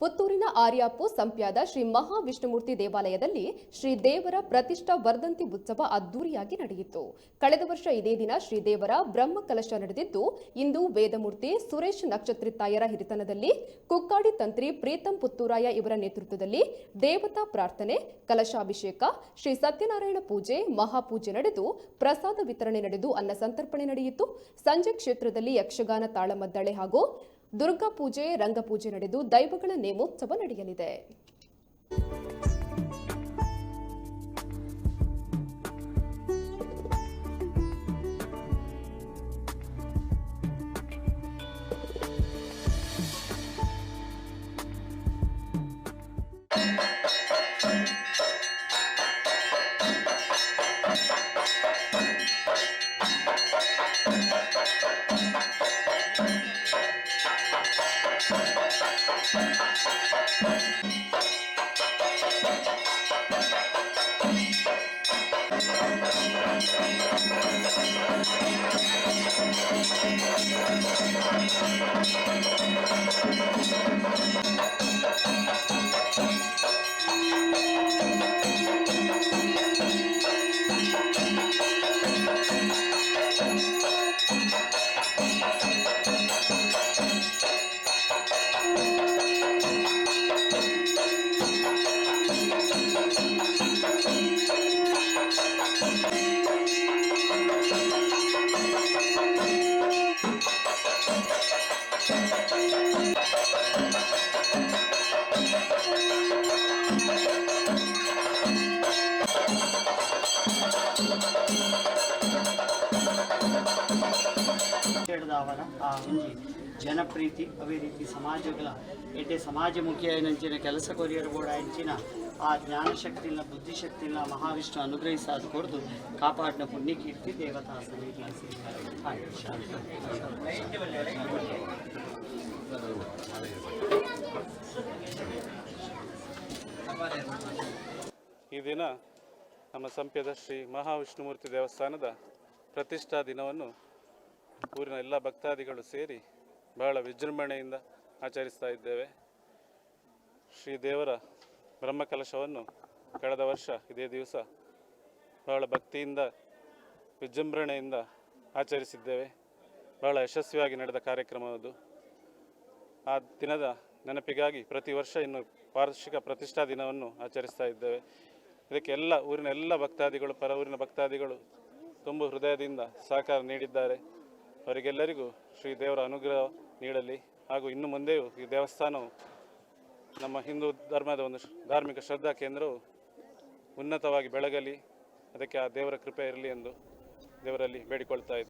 ಪುತ್ತೂರಿನ ಆರ್ಯಾಪು ಸಂಪ್ಯಾದ ಶ್ರೀ ಮಹಾವಿಷ್ಣುಮೂರ್ತಿ ದೇವಾಲಯದಲ್ಲಿ ಶ್ರೀ ದೇವರ ಪ್ರತಿಷ್ಠಾ ವರ್ಧಂತಿ ಉತ್ಸವ ಅದ್ದೂರಿಯಾಗಿ ನಡೆಯಿತು. ಕಳೆದ ವರ್ಷ ಇದೇ ದಿನ ಶ್ರೀದೇವರ ಬ್ರಹ್ಮ ಕಲಶ ನಡೆದಿದ್ದು, ಇಂದು ವೇದಮೂರ್ತಿ ಸುರೇಶ್ ನಕ್ಷತ್ರಿತಾಯರ ಹಿರಿತನದಲ್ಲಿ ಕುಕ್ಕಾಡಿ ತಂತ್ರಿ ಪ್ರೀತಂ ಪುತ್ತೂರಾಯ ಇವರ ನೇತೃತ್ವದಲ್ಲಿ ದೇವತಾ ಪ್ರಾರ್ಥನೆ, ಕಲಶಾಭಿಷೇಕ, ಶ್ರೀ ಸತ್ಯನಾರಾಯಣ ಪೂಜೆ, ಮಹಾಪೂಜೆ ನಡೆದು ಪ್ರಸಾದ ವಿತರಣೆ ನಡೆದು ಅನ್ನ ಸಂತರ್ಪಣೆ ನಡೆಯಿತು. ಸಂಜೆ ಕ್ಷೇತ್ರದಲ್ಲಿ ಯಕ್ಷಗಾನ, ತಾಳಮದ್ದಳೆ ಹಾಗೂ ದುರ್ಗಾ ಪೂಜೆ, ರಂಗಪೂಜೆ ನಡೆದು ದೈವಗಳ ನೇಮೋತ್ಸವ ನಡೆಯಲಿದೆ. ಅವರ ಆ ಒಂಜಿ ಜನಪ್ರೀತಿ ಅವೇ ರೀತಿ ಸಮಾಜಗಳ ಎಡ್ಡೆ ಸಮಾಜಮುಖಿ ಆಯ್ನಂಚಿನ ಕೆಲಸ ಕೊರಿಯರು ಕೂಡ ಹೆಂಚಿನ ಆ ಜ್ಞಾನಶಕ್ತಿನ ಬುದ್ಧಿಶಕ್ತಿನ ಮಹಾವಿಷ್ಣು ಅನುಗ್ರಹಿಸಾದ ಕೊಡ್ದು ಕಾಪಾಡಿನ ಪುಣ್ಯಕೀರ್ತಿ ದೇವತಾ ಈ ದಿನ ನಮ್ಮ ಸಂಪ್ಯದ ಶ್ರೀ ಮಹಾವಿಷ್ಣುಮೂರ್ತಿ ದೇವಸ್ಥಾನದ ಪ್ರತಿಷ್ಠಾ ದಿನವನ್ನು ಊರಿನ ಎಲ್ಲ ಭಕ್ತಾದಿಗಳು ಸೇರಿ ಬಹಳ ವಿಜೃಂಭಣೆಯಿಂದ ಆಚರಿಸ್ತಾ ಇದ್ದೇವೆ. ಶ್ರೀ ದೇವರ ಬ್ರಹ್ಮಕಲಶವನ್ನು ಕಳೆದ ವರ್ಷ ಇದೇ ದಿವಸ ಬಹಳ ಭಕ್ತಿಯಿಂದ ವಿಜೃಂಭಣೆಯಿಂದ ಆಚರಿಸಿದ್ದೇವೆ. ಬಹಳ ಯಶಸ್ವಿಯಾಗಿ ನಡೆದ ಕಾರ್ಯಕ್ರಮವದು. ಆ ದಿನದ ನೆನಪಿಗಾಗಿ ಪ್ರತಿ ವರ್ಷ ಇನ್ನು ವಾರ್ಷಿಕ ಪ್ರತಿಷ್ಠಾ ದಿನವನ್ನು ಆಚರಿಸ್ತಾ ಇದ್ದೇವೆ. ಇದಕ್ಕೆ ಊರಿನ ಎಲ್ಲ ಭಕ್ತಾದಿಗಳು, ಪರ ಊರಿನ ಭಕ್ತಾದಿಗಳು ತುಂಬ ಹೃದಯದಿಂದ ಸಹಕಾರ ನೀಡಿದ್ದಾರೆ. ಅವರಿಗೆಲ್ಲರಿಗೂ ಶ್ರೀ ದೇವರ ಅನುಗ್ರಹ ನೀಡಲಿ. ಹಾಗೂ ಇನ್ನು ಮುಂದೆಯೂ ಈ ದೇವಸ್ಥಾನವು ನಮ್ಮ ಹಿಂದೂ ಧರ್ಮದ ಒಂದು ಧಾರ್ಮಿಕ ಶ್ರದ್ಧಾ ಕೇಂದ್ರವು ಉನ್ನತವಾಗಿ ಬೆಳಗಲಿ, ಅದಕ್ಕೆ ಆ ದೇವರ ಕೃಪೆ ಇರಲಿ ಎಂದು ದೇವರಲ್ಲಿ ಬೇಡಿಕೊಳ್ತಾ ಇದ್ದೇವೆ.